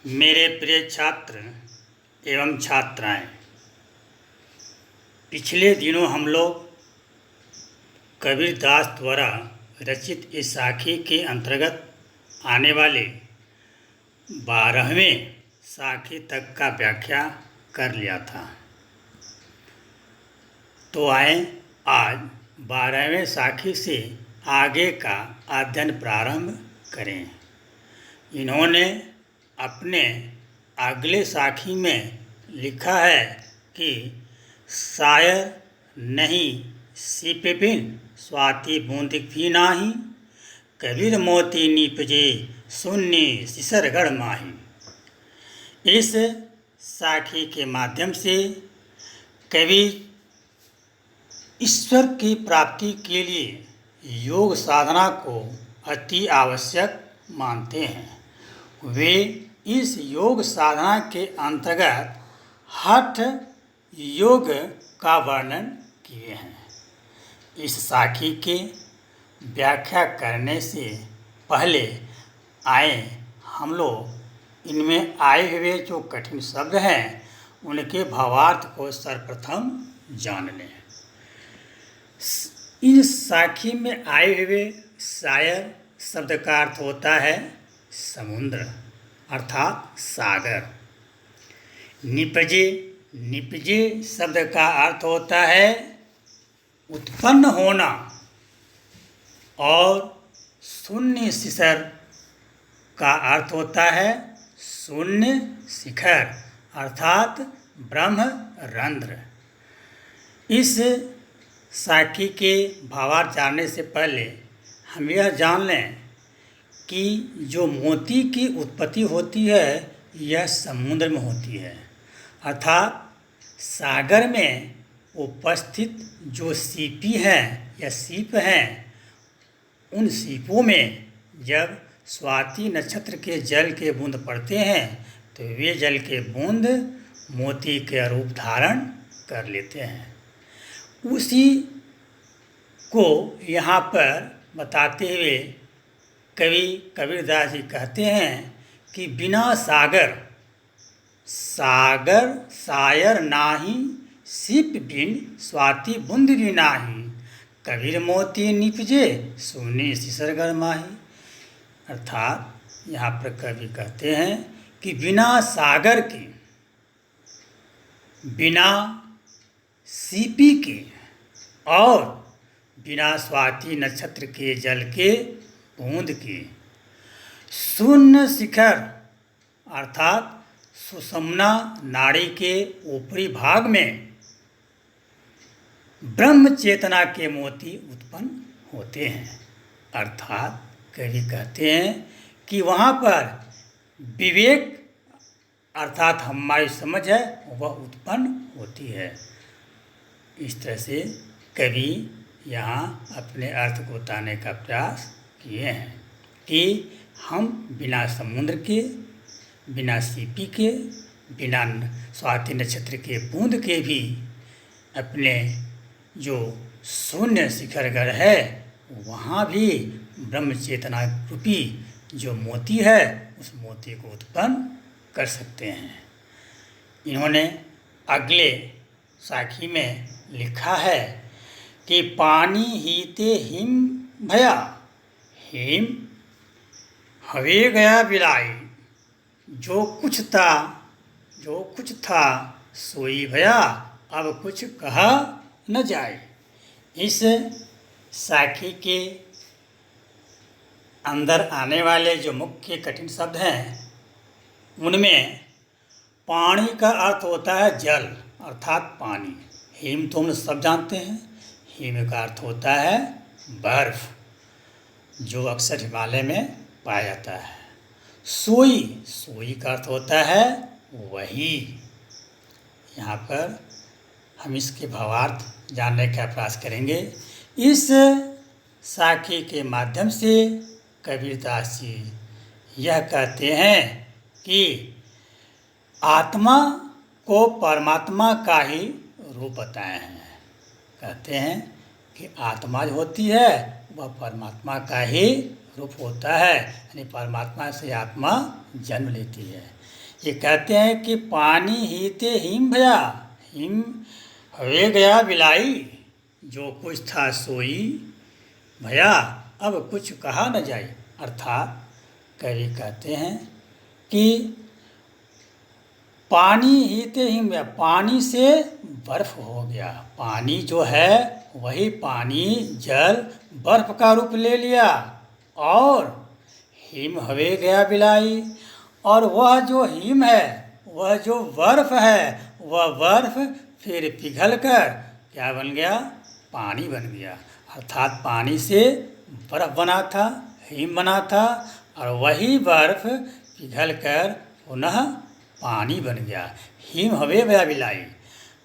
मेरे प्रिय छात्र एवं छात्राएं, पिछले दिनों हम लोग कबीरदास द्वारा रचित इस साखी के अंतर्गत आने वाले 12वें साखी तक का व्याख्या कर लिया था। तो आए आज 12वें साखी से आगे का अध्ययन प्रारंभ करें। इन्होंने अपने अगले साखी में लिखा है कि शायर नहीं सिप बिन स्वाति बूंदिक भी नाही, कबीर मोती निपजे सुन्नी सिसरगढ़ माही। इस साखी के माध्यम से कबीर ईश्वर की प्राप्ति के लिए योग साधना को अति आवश्यक मानते हैं। वे इस योग साधना के अंतर्गत हठ योग का वर्णन किए हैं। इस साखी के व्याख्या करने से पहले आए हम लोग इनमें आए हुए जो कठिन शब्द हैं उनके भावार्थ को सर्वप्रथम जान लें। इस साखी में आए हुए शायर शब्द का अर्थ होता है समुद्र अर्थात सागर। निपजे, निपजे शब्द का अर्थ होता है उत्पन्न होना, और शून्य शिखर का अर्थ होता है शून्य शिखर अर्थात ब्रह्म रंध्र। इस साखी के भावार्थ जानने से पहले हम यह जान लें कि जो मोती की उत्पत्ति होती है यह समुद्र में होती है, अर्थात सागर में उपस्थित जो सीपी हैं या सीप हैं, उन सीपों में जब स्वाति नक्षत्र के जल के बूंद पड़ते हैं तो वे जल के बूंद मोती के रूप धारण कर लेते हैं। उसी को यहाँ पर बताते हुए कवि कबीरदास जी कहते हैं कि बिना सागर सागर शायर नाही, सिप बिन स्वाति बूंद भी नाही, कबीर मोती निपजे सुनी सिसरगढ़ माही। अर्थात यहाँ पर कवि कहते हैं कि बिना सागर के, बिना सीपी के और बिना स्वाति नक्षत्र के जल के बूंद की शून्य शिखर अर्थात सुषुम्ना नाड़ी के ऊपरी भाग में ब्रह्म चेतना के मोती उत्पन्न होते हैं। अर्थात कवि कहते हैं कि वहाँ पर विवेक अर्थात हमारी समझ है वह उत्पन्न होती है। इस तरह से कवि यहाँ अपने अर्थ को बताने का प्रयास किए हैं कि हम बिना समुद्र के, बिना सीपी के, बिना स्वाति नक्षत्र के बूंद के भी अपने जो शून्य शिखरगढ़ है वहाँ भी ब्रह्म चेतना रूपी जो मोती है उस मोती को उत्पन्न कर सकते हैं। इन्होंने अगले साखी में लिखा है कि पानी हीते हिम भया, हिम हवे गया बिलाई, जो कुछ था सोई भया, अब कुछ कहा न जाए। इस साखी के अंदर आने वाले जो मुख्य कठिन शब्द हैं उनमें पानी का अर्थ होता है जल अर्थात पानी। हिम तो हम सब जानते हैं, हिम का अर्थ होता है बर्फ जो अक्सर हिमालय में पाया जाता है। सोई, सोई का अर्थ होता है वही। यहाँ पर हम इसके भावार्थ जानने का प्रयास करेंगे। इस साखी के माध्यम से कबीरदास जी यह कहते हैं कि आत्मा को परमात्मा का ही रूप बताए हैं। कहते हैं कि आत्मा जो होती है वह परमात्मा का ही रूप होता है, यानी परमात्मा से आत्मा जन्म लेती है। ये कहते हैं कि पानी हीते हिम भया, हिम हवे गया बिलाई, जो कुछ था सोई भया, अब कुछ कहा न जाए। अर्थात कवि कहते हैं कि पानी हीते हिम भया, पानी से बर्फ हो गया। पानी जो है वही पानी जल बर्फ का रूप ले लिया, और हिम हवे गया बिलाई, और वह जो हिम है, वह जो बर्फ है, वह बर्फ फिर पिघल कर क्या बन गया, पानी बन गया। अर्थात पानी से बर्फ बना था, हिम बना था, और वही बर्फ पिघल कर पुनः पानी बन गया। हिम हवे भया बिलाई।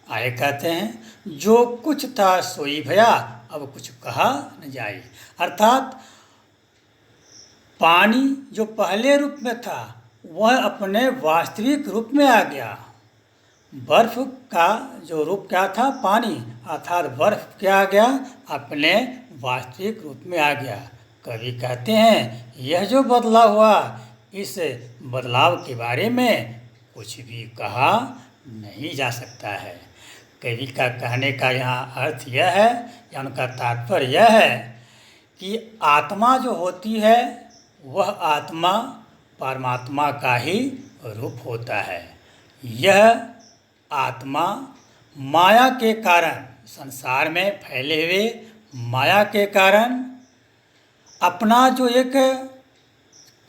आगे कहते हैं जो कुछ था सोई भया, अब कुछ कहा न जाए। अर्थात पानी जो पहले रूप में था वह अपने वास्तविक रूप में आ गया। बर्फ का जो रूप क्या था, पानी, अर्थात बर्फ क्या आ गया, अपने वास्तविक रूप में आ गया। कवि कहते हैं यह जो बदलाव हुआ, इस बदलाव के बारे में कुछ भी कहा नहीं जा सकता है। कवि का कहने का यहाँ अर्थ यह है, या उनका तात्पर्य यह है कि आत्मा जो होती है वह आत्मा परमात्मा का ही रूप होता है। यह आत्मा माया के कारण, संसार में फैले हुए माया के कारण अपना जो एक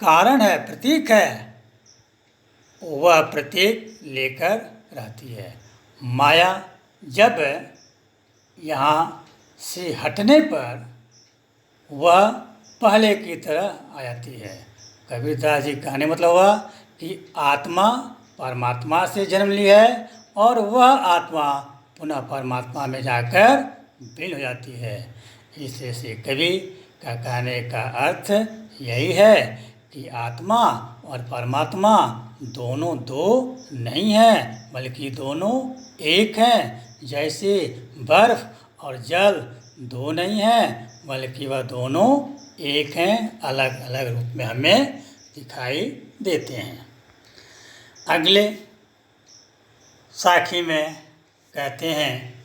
कारण है, प्रतीक है, वह प्रतीक लेकर रहती है। माया जब यहाँ से हटने पर वह पहले की तरह आ जाती है। कबीरदास जी कहने मतलब हुआ कि आत्मा परमात्मा से जन्म ली है, और वह आत्मा पुनः परमात्मा में जाकर विलीन हो जाती है। इससे से कवि का कहने का अर्थ यही है कि आत्मा और परमात्मा दोनों दो नहीं हैं, बल्कि दोनों एक हैं। जैसे बर्फ और जल दो नहीं हैं, बल्कि वह दोनों एक हैं, अलग अलग रूप में हमें दिखाई देते हैं। अगले साखी में कहते हैं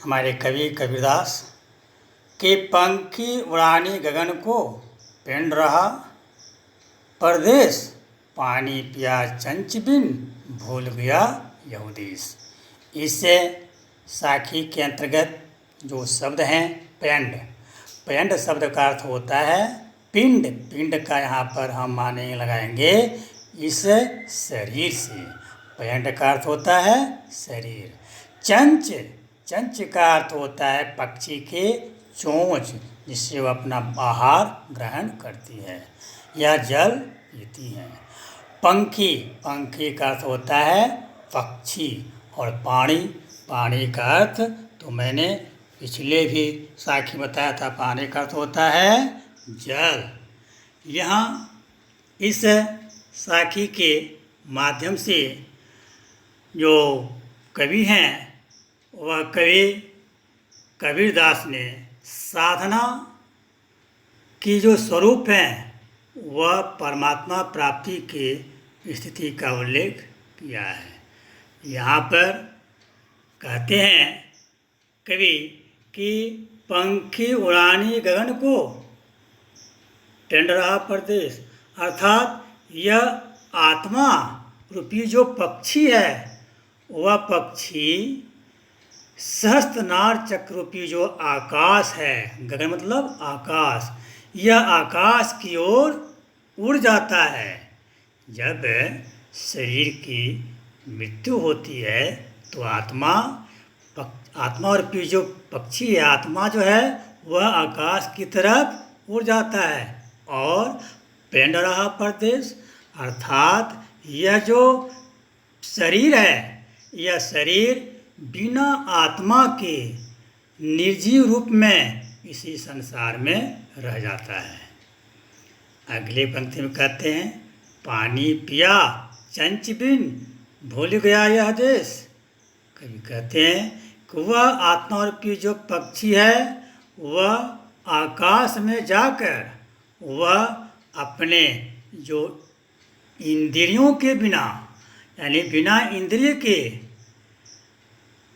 हमारे कवि कबीरदास कि पंखी उड़ानी गगन को, पिंड रहा परदेश, पानी पिया चंच बिन, भूल गया यह देश। इससे साखी के अंतर्गत जो शब्द हैं पिंड, पिंड शब्द का अर्थ होता है पिंड। पिंड का यहाँ पर हम माने लगाएंगे इस शरीर से। पिंड का अर्थ होता है शरीर। चंच, चंच का अर्थ होता है पक्षी के चोंच, जिससे वह अपना आहार ग्रहण करती है या जल पीती हैं। पंखी, पंखी का अर्थ होता है पक्षी। और पानी, पानी का अर्थ तो मैंने पिछले भी साखी बताया था, पानी का अर्थ होता है जल। यहाँ इस साखी के माध्यम से जो कवि हैं वह कवि कबीरदास ने साधना की जो स्वरूप है वह परमात्मा प्राप्ति के स्थिति का उल्लेख किया है। यहाँ पर कहते हैं कवि कि पंखी उड़ानी गगन को, टेंड रहा परदेश। अर्थात यह आत्मा रूपी जो पक्षी है वह पक्षी सहस्त्रनार चक्र रूपी जो आकाश है, गगन मतलब आकाश, यह आकाश की ओर उड़ जाता है। जब शरीर की मृत्यु होती है तो आत्मा रूपी जो पक्षी है, आत्मा जो है वह आकाश की तरफ उड़ जाता है और पेंड रहा परदेश। अर्थात यह जो शरीर है, यह शरीर बिना आत्मा के निर्जीव रूप में इसी संसार में रह जाता है। अगले पंक्ति में कहते हैं पानी पिया चंच बिन, भूल गया यह देश। कवि कहते हैं कि वह आत्मा रूपी जो पक्षी है वह आकाश में जाकर वह अपने जो इंद्रियों के बिना, यानी बिना इंद्रिय के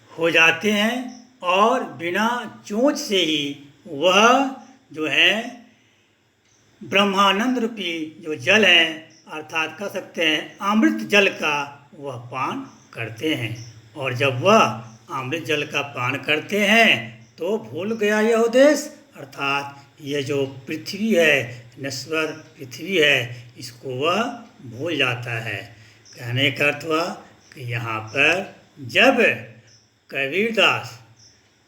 हो जाते हैं और बिना चोंच से ही वह जो है ब्रह्मानंद रूपी जो जल है, अर्थात कह सकते हैं अमृत जल का वह पान करते हैं। और जब वह अमृत जल का पान करते हैं तो भूल गया यह उद्देश्य, अर्थात यह जो पृथ्वी है, नश्वर पृथ्वी है, इसको वह भूल जाता है। कहने का अर्थ हुआ कि यहाँ पर जब कबीरदास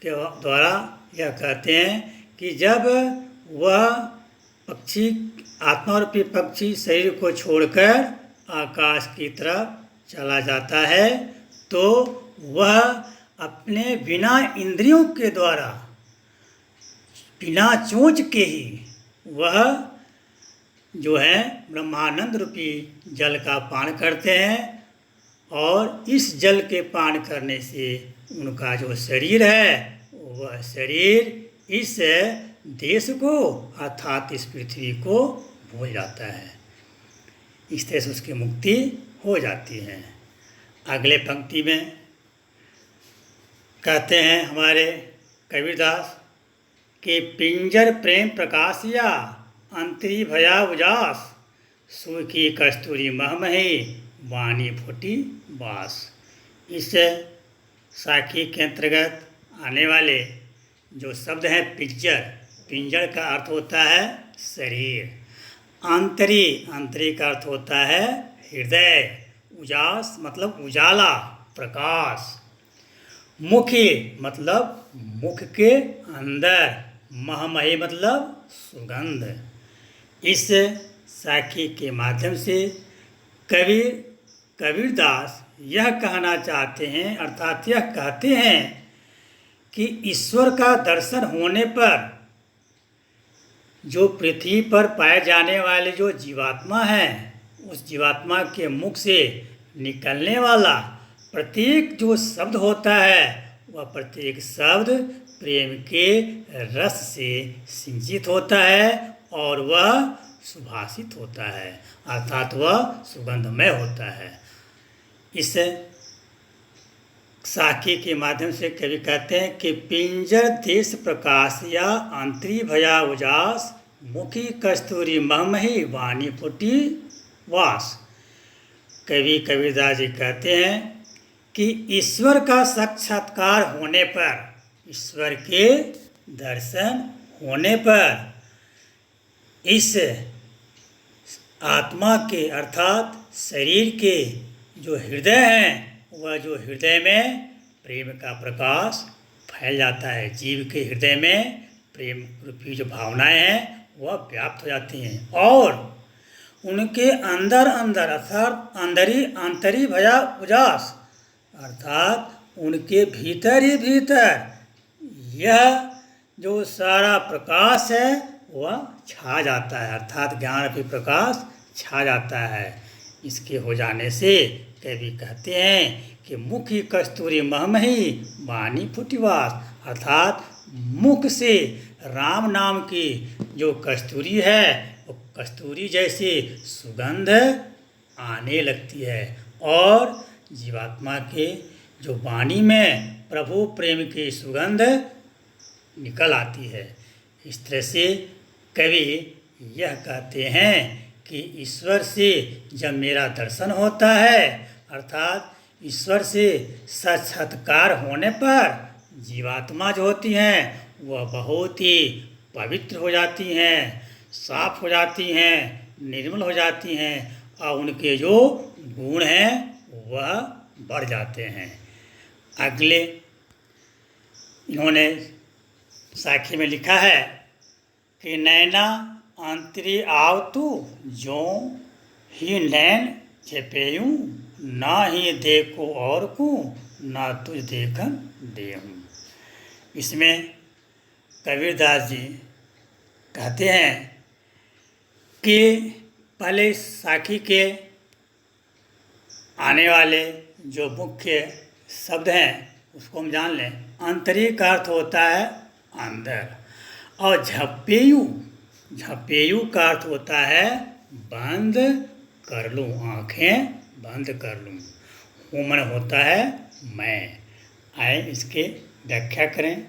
के द्वारा यह कहते हैं कि जब वह पक्षी, आत्मा रूपी पक्षी शरीर को छोड़कर आकाश की तरफ चला जाता है तो वह अपने बिना इंद्रियों के द्वारा, बिना चोंच के ही वह जो है ब्रह्मानंद रूपी जल का पान करते हैं। और इस जल के पान करने से उनका जो शरीर है वह शरीर इस देश को, अर्थात इस पृथ्वी को भूल जाता है। इस तरह से उसकी मुक्ति हो जाती है। अगले पंक्ति में कहते हैं हमारे कबीरदास कि पिंजर प्रेम प्रकाशिया अंतरी भया उजास, सुखी कस्तूरी महमही वाणी फूटी बास। इस साखी के अंतर्गत आने वाले जो शब्द हैं पिंजर, पिंजर का अर्थ होता है शरीर, अंतरी, अंतरी का अर्थ होता है हृदय, उजास मतलब उजाला, प्रकाश, मुखी मतलब मुख के अंदर, महमही मतलब सुगंध। इस साखी के माध्यम से कबीरदास यह कहना चाहते हैं, अर्थात यह कहते हैं कि ईश्वर का दर्शन होने पर जो पृथ्वी पर पाए जाने वाले जो जीवात्मा हैं, उस जीवात्मा के मुख से निकलने वाला प्रत्येक जो शब्द होता है वह प्रत्येक शब्द प्रेम के रस से सिंचित होता है और वह सुभाषित होता है, अर्थात वह सुगंधमय होता है। इस साखी के माध्यम से कवि कहते हैं कि पिंजर देश प्रकाश या अंतरी भया उजास, मुखी कस्तूरी महमही वाणी फूटी वास। कवि कबीरदास जी कहते हैं कि ईश्वर का साक्षात्कार होने पर, ईश्वर के दर्शन होने पर इस आत्मा के, अर्थात शरीर के जो हृदय हैं, वह जो हृदय में प्रेम का प्रकाश फैल जाता है। जीव के हृदय में प्रेम रूपी जो भावनाएं हैं वह व्याप्त हो जाती हैं और उनके अंदर अंदर, अर्थात अंतरी भया उजास, अर्थात उनके भीतर ही भीतर यह जो सारा प्रकाश है वह छा जाता है, अर्थात ज्ञान रूपी प्रकाश छा जाता है। इसके हो जाने से कवि कहते हैं कि मुखी कस्तूरी महमही वाणी फूटिवास, अर्थात मुख से राम नाम की जो कस्तूरी है वो कस्तूरी जैसी सुगंध आने लगती है और जीवात्मा के जो वाणी में प्रभु प्रेम की सुगंध निकल आती है। इस तरह से कवि यह कहते हैं कि ईश्वर से जब मेरा दर्शन होता है, अर्थात ईश्वर से साक्षात्कार होने पर जीवात्मा जो होती हैं वह बहुत ही पवित्र हो जाती हैं, साफ हो जाती हैं, निर्मल हो जाती हैं और उनके जो गुण हैं वह बढ़ जाते हैं। अगले इन्होंने साखी में लिखा है कि नैना अंतरी आवतु जो ही नैन छेपेयूं, ना ही देखो और को ना तुझ देखन देहूं। इसमें कबीरदास जी कहते हैं कि पहले साखी के आने वाले जो मुख्य शब्द हैं उसको हम जान लें। अंतरी का अर्थ होता है अंदर और झपेयू, झपेयू का अर्थ होता है बंद कर लूँ, आँखें बंद कर लूँ। वो मन होता है मैं। आए इसके व्याख्या करें।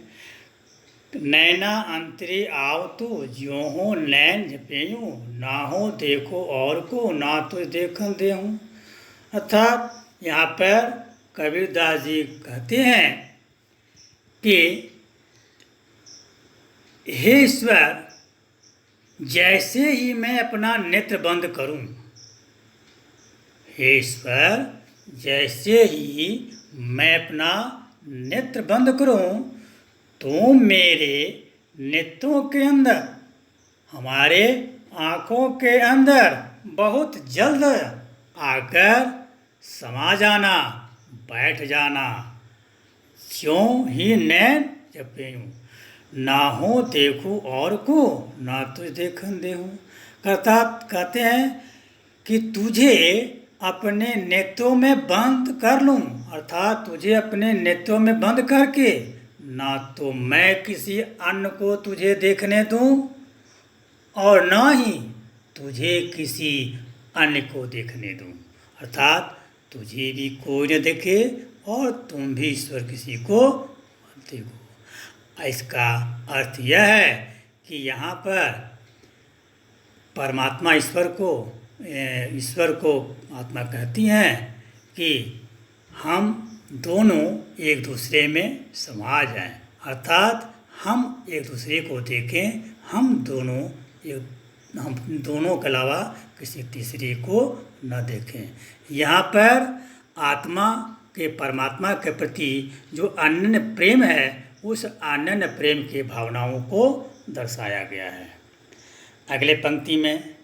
नैना अंतरी आव तो ज्यों हो नैन झपेयूं, ना हो देखो और को ना तो देखन देहूँ। अर्थात यहाँ पर कबीरदास जी कहते हैं कि हे ईश्वर, जैसे ही मैं अपना नेत्र बंद करूं, हे ईश्वर, जैसे ही मैं अपना नेत्र बंद करूं तो मेरे नेत्रों के अंदर, हमारे आँखों के अंदर बहुत जल्द आकर समा जाना, बैठ जाना। क्यों ही नैन झपेयूं, ना हो देखूं और को ना तुझ देखन देहूं। अर्थात कहते हैं कि तुझे अपने नेत्रों में बंद कर लूं, अर्थात तुझे अपने नेत्रों में बंद करके ना तो मैं किसी अन्य को तुझे देखने दूं और ना ही तुझे किसी अन्य को देखने दूं। अर्थात तुझे भी कोई न देखे और तुम भी ईश्वर किसी को मत देखो। इसका अर्थ यह है कि यहाँ पर परमात्मा ईश्वर को आत्मा कहती हैं कि हम दोनों एक दूसरे में समा जाएं, अर्थात हम एक दूसरे को देखें, हम दोनों के अलावा किसी तीसरे को न देखें। यहाँ पर आत्मा के परमात्मा के प्रति जो अनन्य प्रेम है, उस अनन्य प्रेम के भावनाओं को दर्शाया गया है। अगले पंक्ति में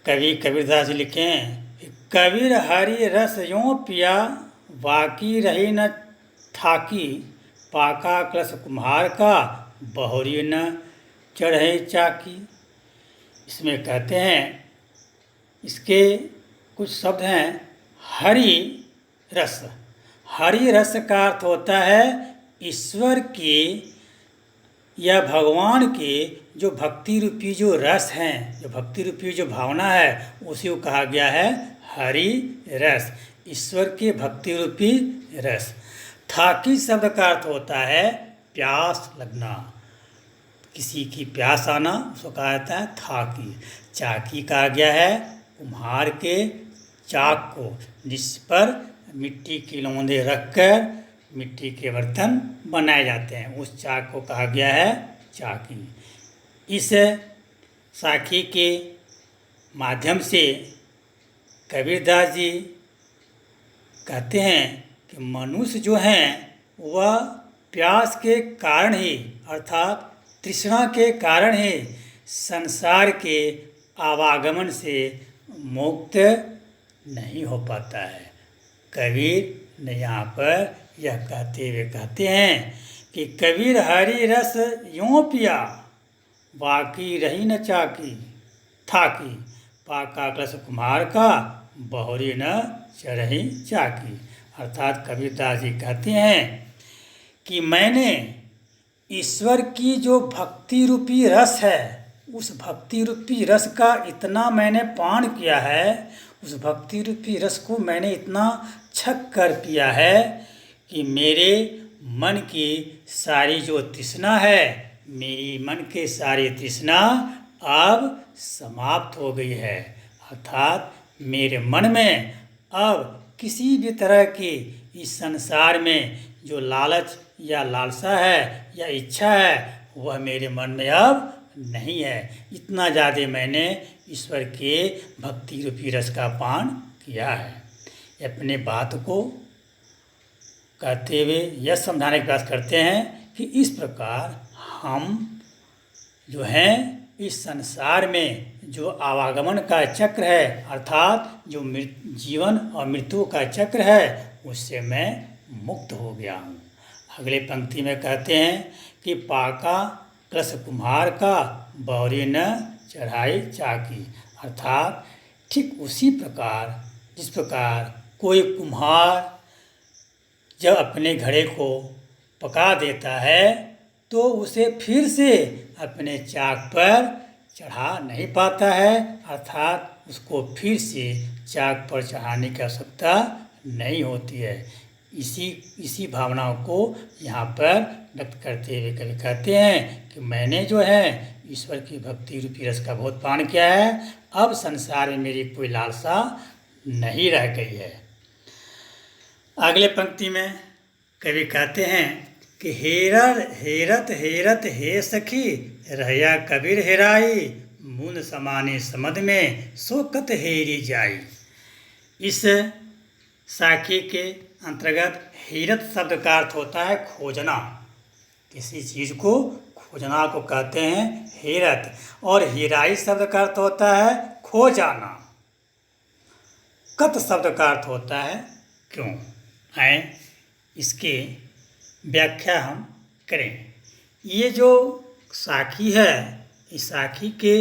कबीरदास जी लिखे हैं, कबीर हरि रस यों पिया, बाकी रही न थाकी, पाका कलश कुम्हार का, बहुरी न चढ़े चाकी। इसमें कहते हैं, इसके कुछ शब्द हैं, हरि रस। हरि रस का अर्थ होता है ईश्वर के या भगवान के जो भक्ति रूपी जो रस हैं, जो भक्ति रूपी जो भावना है, उसी को कहा गया है हरि रस, ईश्वर के भक्ति रूपी रस। थाकी शब्द का अर्थ होता है प्यास लगना, किसी की प्यास आना, उसको कहा जाता है थाकी। चाकी कहा गया है कुम्हार के चाक को, जिस पर मिट्टी के लोंदे रखकर मिट्टी के बर्तन बनाए जाते हैं, उस चाक को कहा गया है चाकी। इस साखी के माध्यम से कबीरदास जी कहते हैं कि मनुष्य जो हैं वह प्यास के कारण ही, अर्थात तृष्णा के कारण ही संसार के आवागमन से मुक्त नहीं हो पाता है। कबीर ने यहाँ पर यह कहते हुए कहते हैं कि कबीर हरि रस यों पिया, बाकी रही न चाकी, थाकी, पाका कलश कुम्हार का, बहुरी न चढ़ी चाकी। अर्थात कबीरदास जी कहते हैं कि मैंने ईश्वर की जो भक्ति रूपी रस है, उस भक्ति रूपी रस का इतना मैंने पान किया है, उस भक्ति रूपी रस को मैंने इतना छक कर पिया है कि मेरे मन की सारी जो तृष्णा है, मेरी मन के सारी तृष्णा अब समाप्त हो गई है। अर्थात मेरे मन में अब किसी भी तरह की इस संसार में जो लालच या लालसा है या इच्छा है, वह मेरे मन में अब नहीं है। इतना ज़्यादा मैंने ईश्वर के भक्ति रूपी रस का पान किया है। अपने बात को कहते हुए यह समझाने का प्रयास करते हैं कि इस प्रकार हम जो हैं इस संसार में जो आवागमन का चक्र है, अर्थात जो जीवन और मृत्यु का चक्र है, उससे मैं मुक्त हो गया हूँ। अगले पंक्ति में कहते हैं कि पाका कलश कुम्हार का, बहुरी न चढ़ाई चाकी। अर्थात ठीक उसी प्रकार जिस प्रकार कोई कुम्हार जब अपने घड़े को पका देता है तो उसे फिर से अपने चाक पर चढ़ा नहीं पाता है, अर्थात उसको फिर से चाक पर चढ़ाने की आवश्यकता नहीं होती है। इसी भावनाओं को यहाँ पर व्यक्त करते हुए कवि कहते हैं कि मैंने जो है ईश्वर की भक्ति रूपी रस का बहुत पान किया है, अब संसार में मेरी कोई लालसा नहीं रह गई है। अगले पंक्ति में कवि कहते हैं कि हेरत हेरत हे सखी रहया कबीर हेराई, मून समाने समद में सो कत हेरी जाई। इस साखी के अंतर्गत हेरत शब्द का अर्थ होता है खोजना। किसी चीज़ को खोजना को कहते हैं हेरत, और हेराई शब्द का अर्थ होता है खो जाना। कत शब्द का अर्थ होता है क्यों। आए इसके व्याख्या हम करें। ये जो साखी है, इस साखी के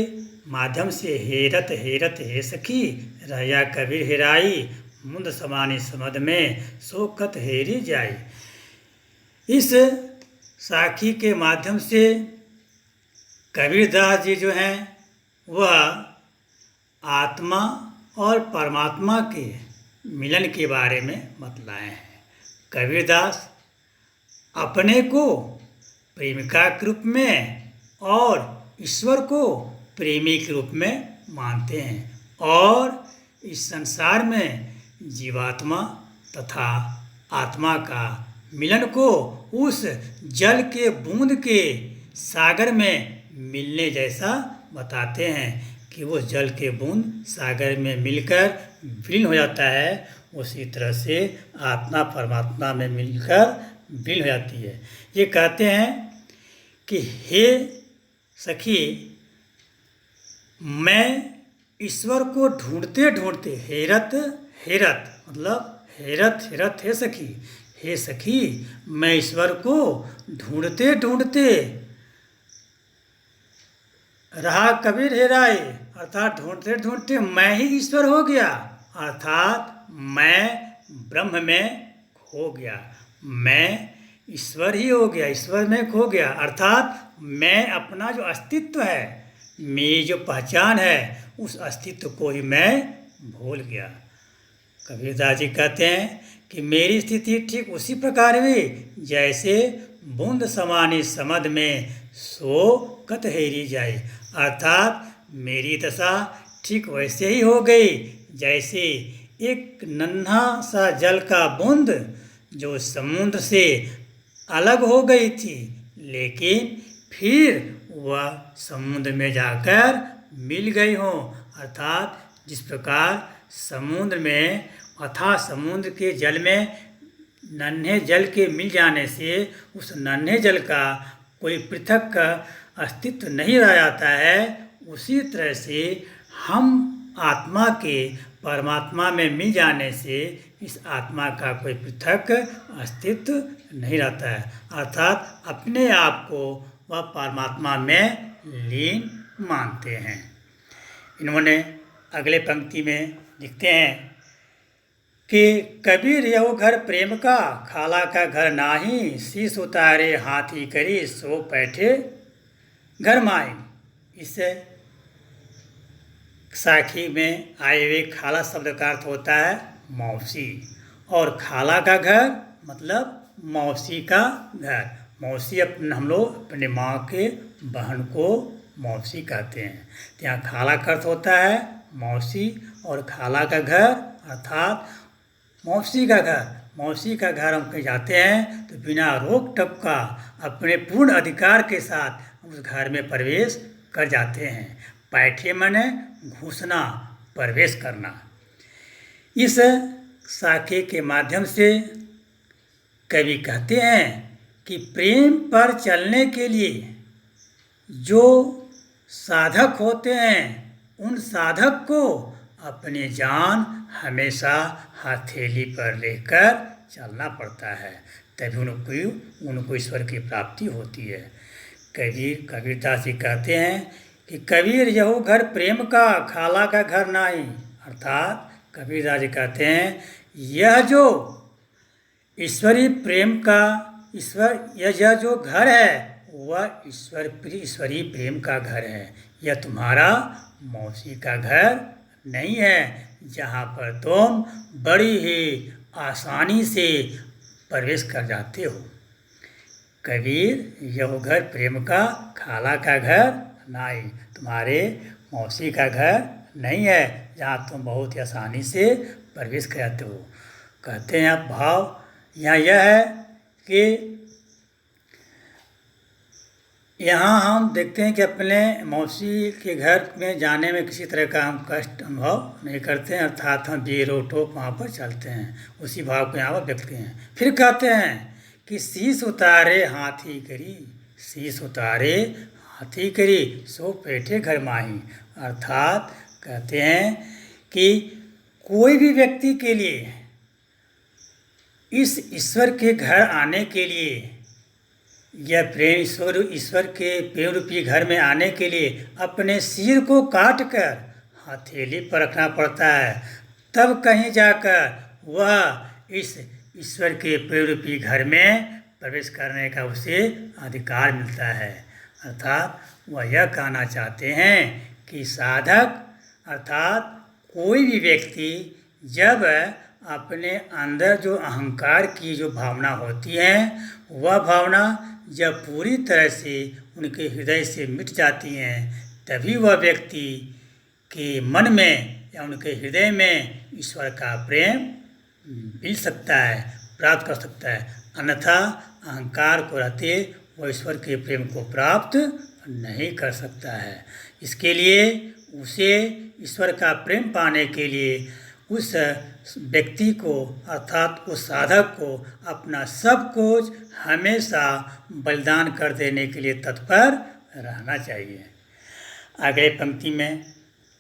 माध्यम से हेरत हेरत हे सखी रहया कबीर हेराई, मुंद समानी समद में सो कत हेरी जाई। इस साखी के माध्यम से कबीरदास जी जो हैं वह आत्मा और परमात्मा के मिलन के बारे में बतलाए हैं। कबीरदास अपने को प्रेमिका के रूप में और ईश्वर को प्रेमी के रूप में मानते हैं, और इस संसार में जीवात्मा तथा आत्मा का मिलन को उस जल के बूंद के सागर में मिलने जैसा बताते हैं कि वो जल के बूंद सागर में मिलकर विलीन हो जाता है, उसी तरह से आत्मा परमात्मा में मिलकर विलीन हो जाती है। ये कहते हैं कि हे सखी, मैं ईश्वर को ढूंढते ढूंढते हेरत हेरत मतलब हेरत हेरत हे सखी, हे सखी मैं ईश्वर को ढूंढते ढूंढते रहा कबीर हेराए, अर्थात ढूंढते ढूंढते मैं ही ईश्वर हो गया, अर्थात मैं ब्रह्म में खो गया, मैं ईश्वर ही हो गया, ईश्वर में खो गया, अर्थात मैं अपना जो अस्तित्व है, मेरी जो पहचान है, उस अस्तित्व को ही मैं भूल गया। कबीरदास जी कहते हैं कि मेरी स्थिति ठीक उसी प्रकार हुई जैसे बूंद समानी समद में सो कत हेरी जाए, अर्थात मेरी दशा ठीक वैसे ही हो गई जैसे एक नन्हा सा जल का बूंद जो समुद्र से अलग हो गई थी, लेकिन फिर वह समुद्र में जाकर मिल गई हो, अर्थात जिस प्रकार समुद्र में अथाह समुद्र के जल में नन्हे जल के मिल जाने से उस नन्हे जल का कोई पृथक अस्तित्व नहीं रह जाता है, उसी तरह से हम आत्मा के परमात्मा में मिल जाने से इस आत्मा का कोई पृथक अस्तित्व नहीं रहता है, अर्थात अपने आप को वह परमात्मा में लीन मानते हैं। इन्होंने अगले पंक्ति में लिखते हैं कि कबीर यहो घर प्रेम का, खाला का घर नाही, शीश उतारे हाथी करी सो बैठे घर माई। इस साखी में आए हुए खाला शब्द का अर्थ होता है मौसी, और खाला का घर मतलब मौसी का घर। मौसी हम लोग अपने माँ के बहन को मौसी कहते हैं, तो यहाँ खाला का अर्थ होता है मौसी, और खाला का घर अर्थात मौसी का घर। मौसी का घर हम कहीं जाते हैं तो बिना रोक टोक का अपने पूर्ण अधिकार के साथ उस घर में प्रवेश कर जाते हैं। बैठे माने घुसना, प्रवेश करना। इस साखी के माध्यम से कवि कहते हैं कि प्रेम पर चलने के लिए जो साधक होते हैं उन साधक को अपनी जान हमेशा हथेली पर लेकर चलना पड़ता है, तभी उनको ईश्वर की प्राप्ति होती है। कबीरदास जी कहते हैं कि कबीर यहो घर प्रेम का, खाला का घर नहीं, अर्थात कबीरदास जी कहते हैं यह जो ईश्वरीय प्रेम का यह जो घर है वह ईश्वरीय प्रेम का घर है। यह तुम्हारा मौसी का घर नहीं है जहाँ पर तुम बड़ी ही आसानी से प्रवेश कर जाते हो। कबीर, यह घर प्रेम का खाला का घर नहीं, तुम्हारे मौसी का घर नहीं है जहाँ तुम बहुत ही आसानी से प्रवेश कर जाते हो। कहते हैं भाव यहाँ यह है कि यहाँ हम देखते हैं कि अपने मौसी के घर में जाने में किसी तरह का हम कष्ट अनुभव नहीं करते हैं, अर्थात हम बेरोक-टोक वहाँ पर चलते हैं। उसी भाव को यहाँ पर व्यक्त किए हैं। फिर कहते हैं कि शीश उतारे हाथी करी, शीश उतारे हाथी करी, सो बैठे घर माही। अर्थात कहते हैं कि कोई भी व्यक्ति के लिए इस ईश्वर के घर आने के लिए यह प्रेम ईश्वर के प्रेम रूपी घर में आने के लिए अपने सिर को काट कर हथेली पर रखना पड़ता है, तब कहीं जाकर वह इस ईश्वर के प्रेम रूपी घर में प्रवेश करने का उसे अधिकार मिलता है। अर्थात वह यह कहना चाहते हैं कि साधक अर्थात कोई भी व्यक्ति जब अपने अंदर जो अहंकार की जो भावना होती है, वह भावना जब पूरी तरह से उनके हृदय से मिट जाती हैं, तभी वह व्यक्ति के मन में या उनके हृदय में ईश्वर का प्रेम मिल सकता है, प्राप्त कर सकता है। अन्यथा अहंकार को रहते वह ईश्वर के प्रेम को प्राप्त नहीं कर सकता है। इसके लिए उसे ईश्वर का प्रेम पाने के लिए उस व्यक्ति को अर्थात उस साधक को अपना सब कुछ हमेशा बलिदान कर देने के लिए तत्पर रहना चाहिए। अगले पंक्ति में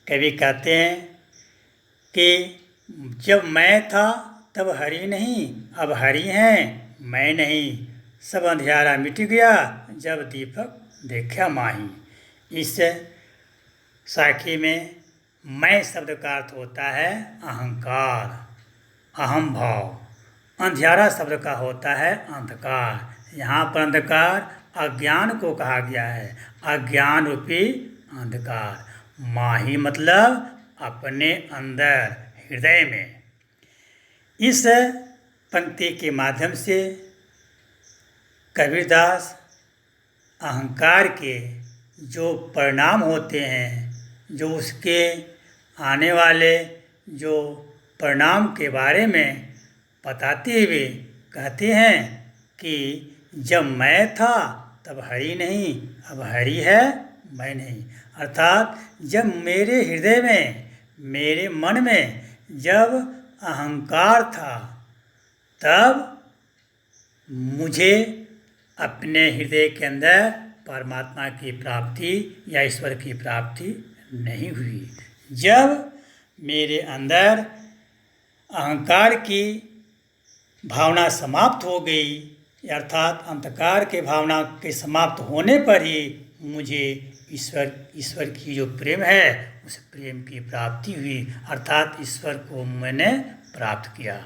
कवि कहते हैं कि जब मैं था तब हरि नहीं, अब हरि हैं मैं नहीं, सब अंधियारा मिट गया जब दीपक देखा माही। इस साखी में मैं शब्द का अर्थ होता है अहंकार, अहम भाव। अंधियारा शब्द का होता है अंधकार। यहाँ पर अंधकार अज्ञान को कहा गया है, अज्ञान रूपी अंधकार। माही मतलब अपने अंदर हृदय में। इस पंक्ति के माध्यम से कबीरदास अहंकार के जो परिणाम होते हैं, जो उसके आने वाले जो परिणाम के बारे में बताते हुए कहते हैं कि जब मैं था तब हरि नहीं, अब हरि है मैं नहीं। अर्थात जब मेरे हृदय में, मेरे मन में जब अहंकार था, तब मुझे अपने हृदय के अंदर परमात्मा की प्राप्ति या ईश्वर की प्राप्ति नहीं हुई। जब मेरे अंदर अहंकार की भावना समाप्त हो गई, अर्थात अंधकार के भावना के समाप्त होने पर ही मुझे ईश्वर की जो प्रेम है उस प्रेम की प्राप्ति हुई, अर्थात ईश्वर को मैंने प्राप्त किया।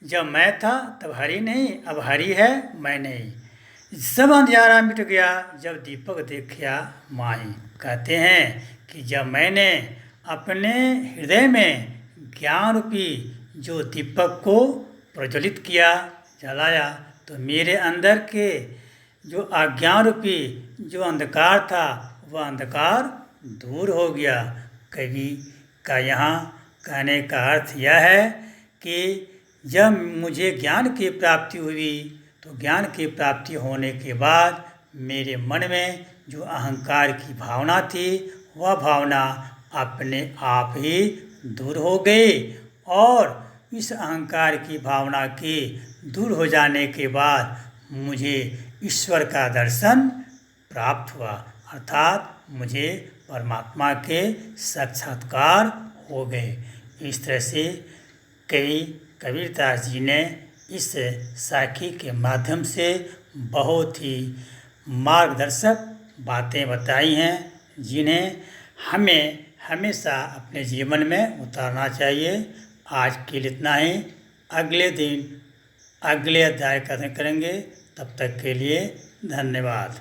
जब मैं था तब हरि नहीं, अब हरि है मैं नहीं, सब अंधियारा मिट गया जब दीपक देखा माही। कहते हैं कि जब मैंने अपने हृदय में ज्ञान रूपी जो दीपक को प्रज्वलित किया, जलाया, तो मेरे अंदर के जो अज्ञान रूपी जो अंधकार था वह अंधकार दूर हो गया। कवि का यहाँ कहने का अर्थ यह है कि जब मुझे ज्ञान की प्राप्ति हुई, तो ज्ञान की प्राप्ति होने के बाद मेरे मन में जो अहंकार की भावना थी वह भावना अपने आप ही दूर हो गई, और इस अहंकार की भावना के दूर हो जाने के बाद मुझे ईश्वर का दर्शन प्राप्त हुआ, अर्थात मुझे परमात्मा के साक्षात्कार हो गए। इस तरह से कबीरदास जी ने इस साखी के माध्यम से बहुत ही मार्गदर्शक बातें बताई हैं, जिन्हें हमें हमेशा अपने जीवन में उतारना चाहिए। आज के लिए इतना ही। अगले दिन अगले अध्याय का अध्ययन करेंगे। तब तक के लिए धन्यवाद।